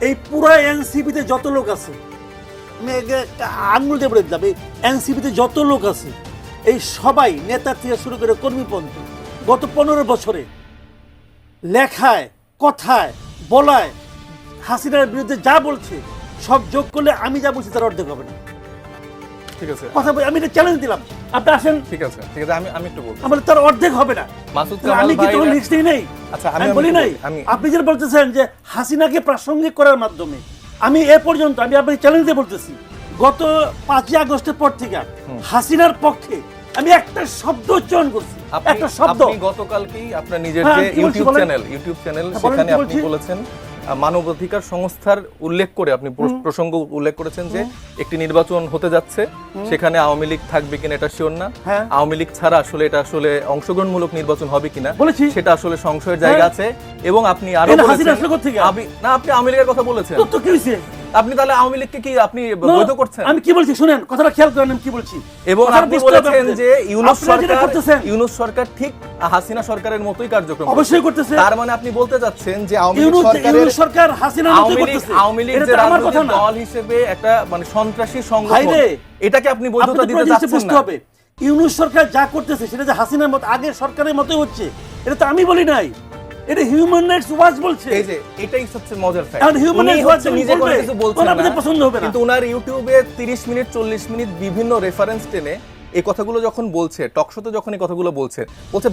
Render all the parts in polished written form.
এই পুরো এনসিপিতে যত লোক আছে, আমি আঙুল দিয়ে বলে দিলাম, এই এনসিপিতে যত লোক আছে এই সবাই নেতা থেকে শুরু করে কর্মীপন্থী গত 15 বছরে লেখায় কথায় বলায় হাসিনার বিরুদ্ধে যা বলছে সব যোগ করলে আমি যা বলছি তার অর্ধেক হবে না। ঠিক আছে, কথা বলি, আমি এটা চ্যালেঞ্জ দিলাম, আপনি আসেন। ঠিক আছে, আমি একটু বলবো, আমার তার অর্ধেক হবে না। মাসুদ কামাল আমি কি ভাই তোমার লিস্টেই নেই? আচ্ছা, আমি বলি নাই। আপনি যেটা বলতেছেন যে হাসিনাকে প্রাসঙ্গিক করার মাধ্যমে, আমি এ পর্যন্ত আমি আপনাকে চ্যালেঞ্জ দিয়ে বলতেছি, গত 5 আগস্টের পর থেকে হাসিনার পক্ষে আমি একটা শব্দ উচ্চারণ করছি, একটা শব্দ। আপনি গতকালকেই আপনার নিজের যে ইউটিউব চ্যানেল সেখানে আপনি বলেছেন মানবাধিকার সংস্থার উল্লেখ করে আপনি প্রসঙ্গ উল্লেখ করেছেন যে একটি নির্বাচন হতে যাচ্ছে, সেখানে আওয়ামী লীগ থাকবে কিনা এটা শিওর না, আওয়ামী লীগ ছাড়া আসলে এটা আসলে অংশগ্রহণমূলক নির্বাচন হবে কিনা সেটা আসলে সংশয়ের জায়গা আছে। এবং আপনি আরো বলেছেন আপনি আওয়ামী লীগের কথা বলেছেন, তো কি হইছে? আপনি তাহলে আওয়ামী লীগকে কি আপনি বৈধ করছেন? আমি কি বলছি শুনেন, কথাটা খেয়াল করেন আমি কি বলছি। এবং আপনি বলেছেন যে ইউনূস সরকার ঠিক হাসিনা সরকারের মতোই কার্যক্রম অবশ্যই করতেছে। তার মানে আপনি বলতে যাচ্ছেন যে আওয়ামী সরকার হাসিনার মতোই করতেছে। আওয়ামী লীগ যে রাজনৈতিক দল হিসেবে একটা মানে সন্ত্রাসী সংগঠন, এটাকে আপনি বৈধতা দিতে যাচ্ছেন না। ইউনূস সরকার যা করতেছে সেটা যে হাসিনার মতো আগের সরকারের মতোই হচ্ছে, এটা তো আমি বলি নাই, এটা হিউম্যান রাইটস ওয়াচ বলছে। এই যে এটাই হচ্ছে মজার ফ্যাক্ট, আর হিউম্যান রাইটস ওয়াচ নিজে কোনো কিছু বলছেন না, পছন্দ হবে না, কিন্তু ওনার ইউটিউবে 30 মিনিট 40 মিনিট বিভিন্ন রেফারেন্স টেনে এই কথাগুলো যখন বলছে, টক শোতে যখন এই কথাগুলো বলছে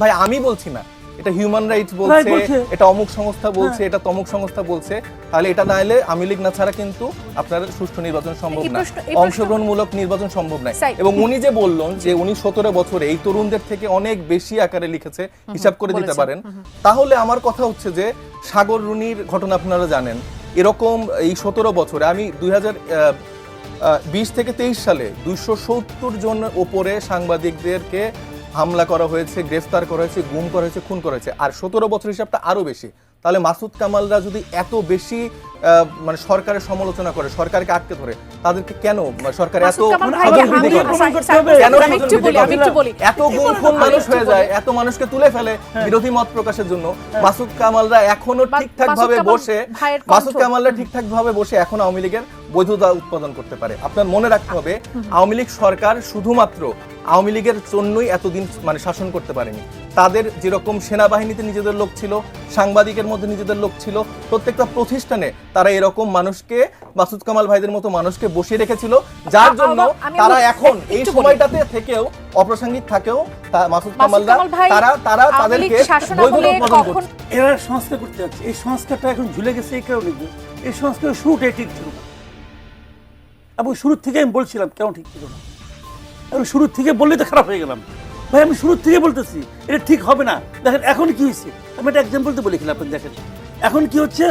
ভাই আমি বলছি না, এটা হিউম্যান রাইটস বলছে, এটা অমুক সংস্থা বলছে, এটা তমুক সংস্থা বলছে, তাহলে এটা না এলে আওয়ামী লীগ না ছাড়া কিন্তু আপনার সুষ্ঠু নির্বাচন সম্ভব না, অংশগ্রহণমূলক নির্বাচন সম্ভব না। এবং উনি যে বললেন যে উনি 17 বছরে এই তরুণদের থেকে অনেক বেশি আকারে লিখেছে, হিসাব করে দিতে পারেন, তাহলে আমার কথা হচ্ছে যে সাগর রুনির ঘটনা আপনারা জানেন, এরকম এই 17 বছরে আমি 2020 থেকে 23 সালে 270 জন ওপরে সাংবাদিকদেরকে হামলা করা হয়েছে, গ্রেফতার করা হয়েছে, গুম করা হয়েছে, খুন করা হয়েছে, আর 17 বছর হিসাবটা আরো বেশি। তাহলে মাসুদ কামালরা যদি এত বেশি মানে সরকারের সমালোচনা করে, সরকারকে আটকে ধরে, তাদেরকে কেন সরকার এত গুম খুন মানুষ হয়ে যায়, এত মানুষকে তুলে ফেলে বিরোধী মত প্রকাশের জন্য? মাসুদ কামালরা এখনো ঠিকঠাক ভাবে বসে এখন আওয়ামী লীগের বৈধতা উৎপাদন করতে পারে। আপনার মনে রাখতে হবে, আওয়ামী লীগ সরকার শুধুমাত্র আওয়ামী লীগের জন্যই এতদিন মানে শাসন করতে পারেনি। তাদের যেরকম সেনাবাহিনীতে নিজেদের লোক ছিল, সাংবাদিকের মধ্যে নিজেদের লোক ছিল, প্রত্যেকটা প্রতিষ্ঠানে তারা এরকম মানুষকে, মাসুদ কামাল ভাইদের মতো মানুষকে বসিয়ে রেখেছিল, যার জন্য তারা এখন এই সময়টাতে থেকেও অপ্রাসঙ্গিক থাকেও মাসুদ কামালরা তারা তাদেরকে বৈধতা উৎপাদন করছে। এরা সংস্কার করতে যাচ্ছে, এই সংস্কারটা এখন ঝুলে গেছে এই কারণে যে এই সংস্কারের শুরুটাই ঠিক ছিল না, এবং শুরুর থেকে আমি বলছিলাম কেন ঠিক ছিল না, আমি শুরুর থেকে বললেই তো খারাপ হয়ে গেলাম। ভাই আমি শুরুর থেকে বলতেছি এটা ঠিক হবে না। দেখেন এখন কি হয়েছে, আমি একটা এক্সাম্পল তো বলে খেলাম, আপনি দেখেন এখন কি হচ্ছে,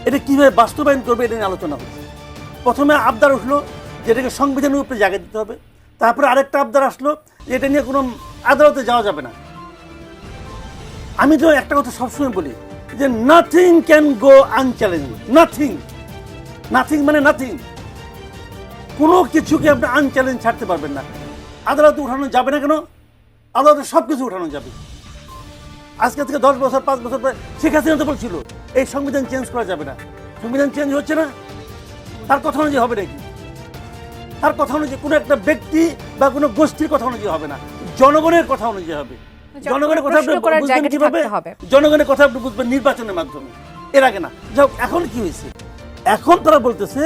এটা কিভাবে বাস্তবায়ন করবে এটা নিয়ে আলোচনা হচ্ছে। প্রথমে আবদার উঠলো যে এটাকে সংবিধানের উপরে জায়গা দিতে হবে, তারপরে আরেকটা আবদার আসলো যে এটা নিয়ে কোনো আদালতে যাওয়া যাবে না। আমি তো একটা কথা সবসময় বলি যে nothing can go unchallenged, nothing মানে নাথিং, কোনো কিছুকে আপনি আনচ্যালেঞ্জ ছাড়তে পারবেন না। আদালতে উঠানো যাবে না কেন? আদালতে সব কিছু উঠানো যাবে। আজকে থেকে 10 বছর 5 বছর পরে শেখ হাসিনা তো বলছিল এই সংবিধান চেঞ্জ করা যাবে না, সংবিধান চেঞ্জ হচ্ছে না, তার কথা অনুযায়ী হবে নাকি? তার কথা অনুযায়ী কোনো একটা ব্যক্তি বা কোনো গোষ্ঠীর কথা অনুযায়ী হবে না, জনগণের কথা অনুযায়ী হবে। জনগণের কথা আপনি বুঝবেন কিভাবে? জনগণের কথা আপনি বুঝবেন নির্বাচনের মাধ্যমে, এর আগে না। যাই এখন কি হয়েছে, এখন তারা বলতেছে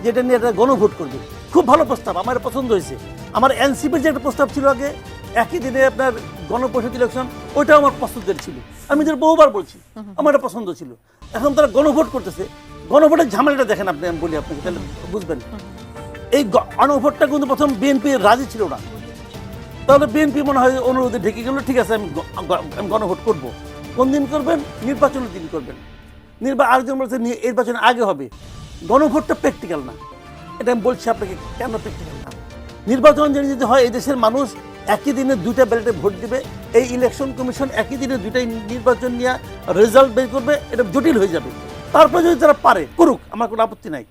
যেটা নিয়ে একটা গণভোট করবে। খুব ভালো প্রস্তাব, আমার পছন্দ হয়েছে। আমার এনসিপির যে একটা প্রস্তাব ছিল আগে একই দিনে আপনার গণপরিষদ ইলেকশন, ওইটাও আমার পছন্দের ছিল, আমি যে বহুবার বলছি আমার এটা পছন্দ ছিল। এখন তারা গণভোট করতেছে, গণভোটের ঝামেলাটা দেখেন আপনি, আমি বলি আপনাকে তাহলে বুঝবেন। এই গণভোটটা কিন্তু প্রথম বিএনপি রাজি ছিল না, তাহলে বিএনপি মনে হয় অনুরোধে ঢেকে গেল, ঠিক আছে আমি গণভোট করব। কোন দিন করবেন? নির্বাচনের দিন করবেন। আরেকজন বলছে নির্বাচনের আগে হবে। গণভোটটা প্র্যাকটিক্যাল না, এটা আমি বলছি আপনাকে কেন প্র্যাকটিক্যাল না। নির্বাচন যদি হয় এই দেশের মানুষ একই দিনে 2টা ব্যালটে ভোট দিবে, এই ইলেকশন কমিশন একই দিনে 2টাই নির্বাচন নিয়ে রেজাল্ট বের করবে, এটা জটিল হয়ে যাবে। তারপরে যদি তারা পারে করুক, আমার কোনো আপত্তি নাই।